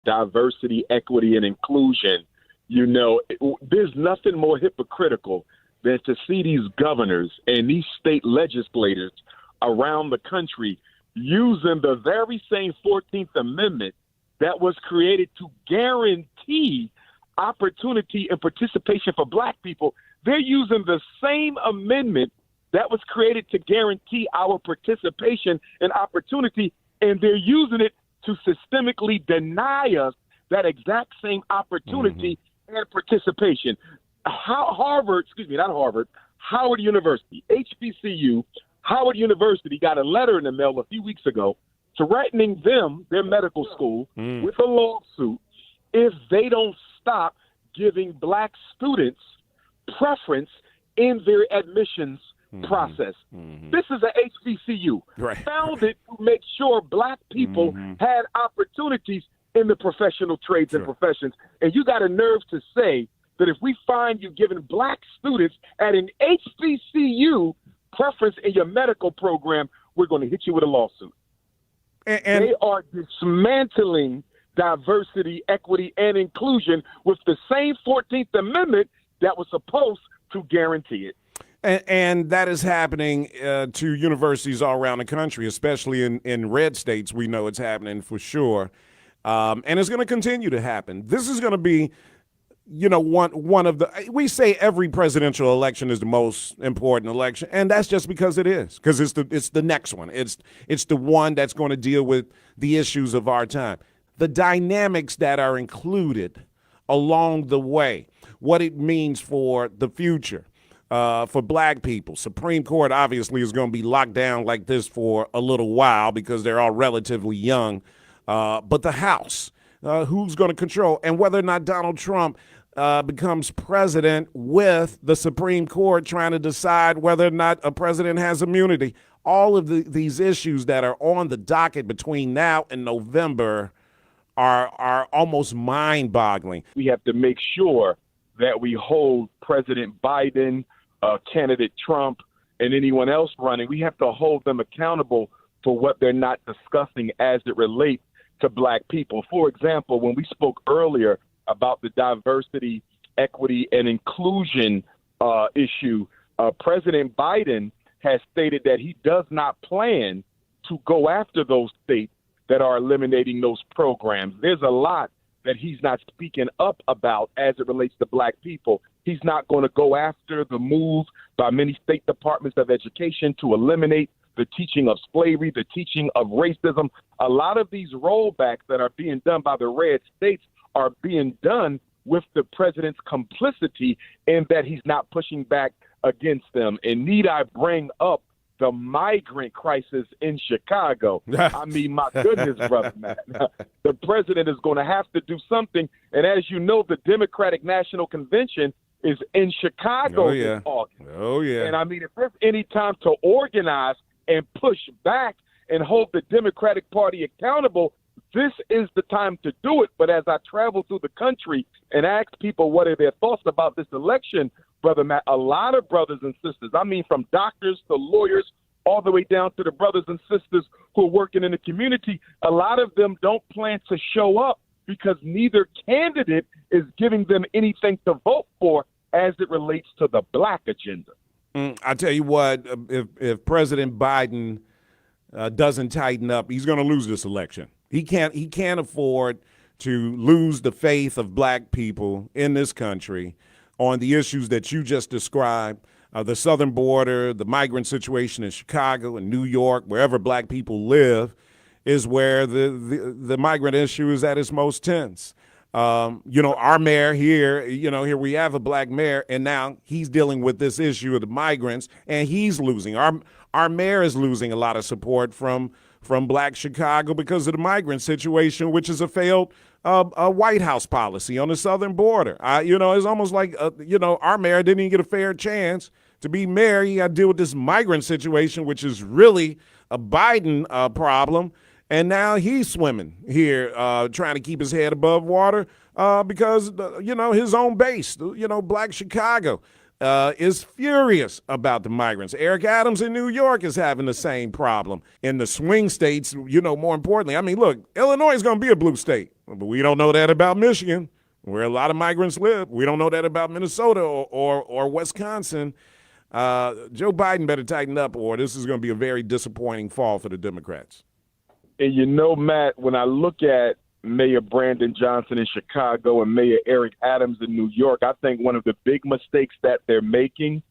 diversity, equity, and inclusion, you know, there's nothing more hypocritical than to see these governors and these state legislators around the country using the very same 14th Amendment that was created to guarantee opportunity and participation for black people. They're using the same amendment that was created to guarantee our participation and opportunity, and they're using it to systemically deny us that exact same opportunity and participation. Howard University, HBCU, Howard University got a letter in the mail a few weeks ago threatening them, their medical school, with a lawsuit if they don't stop giving black students preference in their admissions process. This is a HBCU founded to make sure black people had opportunities in the professional trades and professions. And you got a nerve to say that if we find you giving black students at an HBCU preference in your medical program, we're going to hit you with a lawsuit. And they are dismantling diversity, equity, and inclusion with the same 14th Amendment that was supposed to guarantee it. And that is happening to universities all around the country, especially in red states. We know it's happening for sure. And it's going to continue to happen. This is going to be, you know, one of the, we say every presidential election is the most important election, and that's just because it is, because it's the next one. It's the one that's going to deal with the issues of our time. The dynamics that are included along the way, what it means for the future. For black people. Supreme Court obviously is going to be locked down like this for a little while because they're all relatively young. But the House, who's going to control, and whether or not Donald Trump becomes president with the Supreme Court trying to decide whether or not a president has immunity. All of these issues that are on the docket between now and November are almost mind-boggling. We have to make sure that we hold President Biden, candidate Trump, and anyone else running, we have to hold them accountable for what they're not discussing as it relates to black people. For example, when we spoke earlier about the diversity, equity, and inclusion issue, President Biden has stated that he does not plan to go after those states that are eliminating those programs. There's a lot that he's not speaking up about as it relates to black people. He's not going to go after the move by many state departments of education to eliminate the teaching of slavery, the teaching of racism. A lot of these rollbacks that are being done by the red states are being done with the president's complicity in that he's not pushing back against them. And need I bring up the migrant crisis in Chicago? I mean, my goodness, brother, man. The president is going to have to do something. And as you know, the Democratic National Convention is in Chicago this August. Oh, yeah. And I mean, if there's any time to organize and push back and hold the Democratic Party accountable, this is the time to do it. But as I travel through the country and ask people what are their thoughts about this election, Brother Matt, a lot of brothers and sisters, I mean, from doctors to lawyers, all the way down to the brothers and sisters who are working in the community, a lot of them don't plan to show up because neither candidate is giving them anything to vote for as it relates to the black agenda. I tell you what, if President Biden doesn't tighten up, he's going to lose this election. He can't afford to lose the faith of black people in this country on the issues that you just described, the southern border, the migrant situation in Chicago and New York, wherever black people live, is where the migrant issue is at its most tense. You know, our mayor here, here we have a black mayor, and now he's dealing with this issue of the migrants, and he's losing. Our mayor is losing a lot of support from black Chicago because of the migrant situation, which is a failed White House policy on the southern border. It's almost like, our mayor didn't even get a fair chance to be mayor. He got to deal with this migrant situation, which is really a Biden problem. And now he's swimming here, trying to keep his head above water because, his own base, black Chicago, is furious about the migrants. Eric Adams in New York is having the same problem. In the swing states, more importantly, I mean, look, Illinois is going to be a blue state. But we don't know that about Michigan, where a lot of migrants live. We don't know that about Minnesota or Wisconsin. Joe Biden better tighten up, or this is going to be a very disappointing fall for the Democrats. And you know, Matt, when I look at Mayor Brandon Johnson in Chicago and Mayor Eric Adams in New York, I think one of the big mistakes that they're making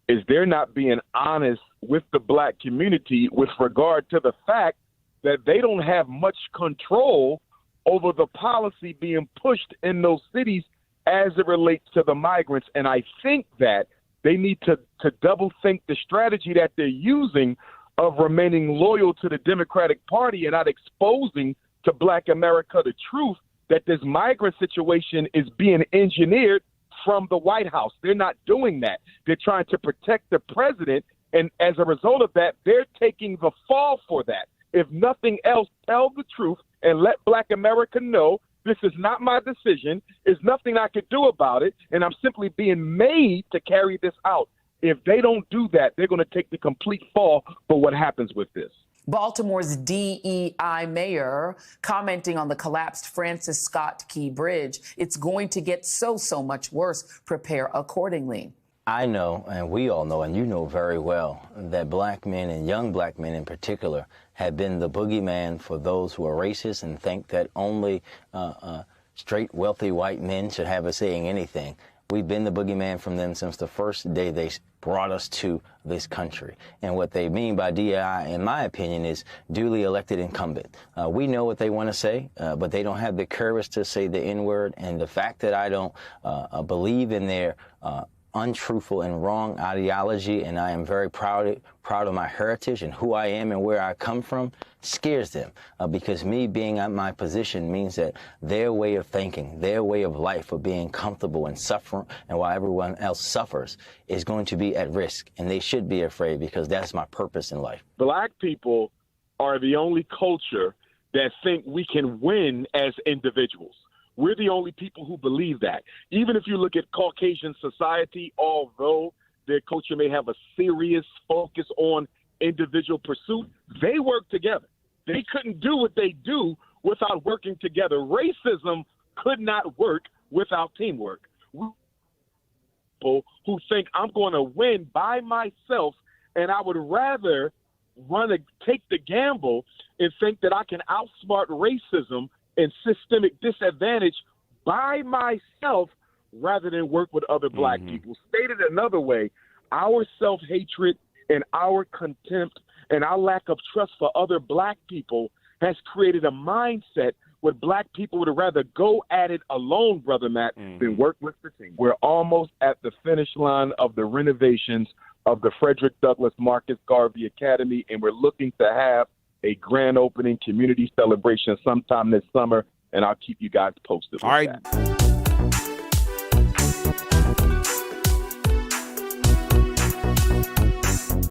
is they're not being honest with the black community with regard to the fact that they don't have much control over the policy being pushed in those cities as it relates to the migrants. And I think that they need to double think the strategy that they're using of remaining loyal to the Democratic Party and not exposing to black America the truth that this migrant situation is being engineered from the White House. They're not doing that. They're trying to protect the president, and as a result of that, they're taking the fall for that. If nothing else, tell the truth and let black America know this is not my decision. There's nothing I could do about it, and I'm simply being made to carry this out. If they don't do that, they're going to take the complete fall for what happens with this. Baltimore's DEI mayor commenting on the collapsed Francis Scott Key Bridge. It's going to get so much worse. Prepare accordingly. I know, and we all know, and you know very well, that black men and young black men in particular have been the boogeyman for those who are racist and think that only straight, wealthy white men should have a say in anything. We've been the boogeyman from them since the first day they brought us to this country. And what they mean by DEI, in my opinion, is duly elected incumbent. We know what they want to say, but they don't have the courage to say the N-word. And the fact that I don't believe in their untruthful and wrong ideology, and I am very proud of my heritage and who I am and where I come from, scares them, because me being at my position means that their way of thinking, their way of life of being comfortable and suffering, and while everyone else suffers, is going to be at risk, and they should be afraid, because that's my purpose in life. Black people are the only culture that think we can win as individuals. We're the only people who believe that. Even if you look at Caucasian society, although their culture may have a serious focus on individual pursuit, they work together. They couldn't do what they do without working together. Racism could not work without teamwork. People who think I'm going to win by myself, and I would rather take the gamble and think that I can outsmart racism and systemic disadvantage by myself rather than work with other black people. Stated another way, our self-hatred and our contempt and our lack of trust for other black people has created a mindset where black people would rather go at it alone, Brother Matt, than work with the team. We're almost at the finish line of the renovations of the Frederick Douglass Marcus Garvey Academy, and we're looking to have a grand opening community celebration sometime this summer, and I'll keep you guys posted. All right. That.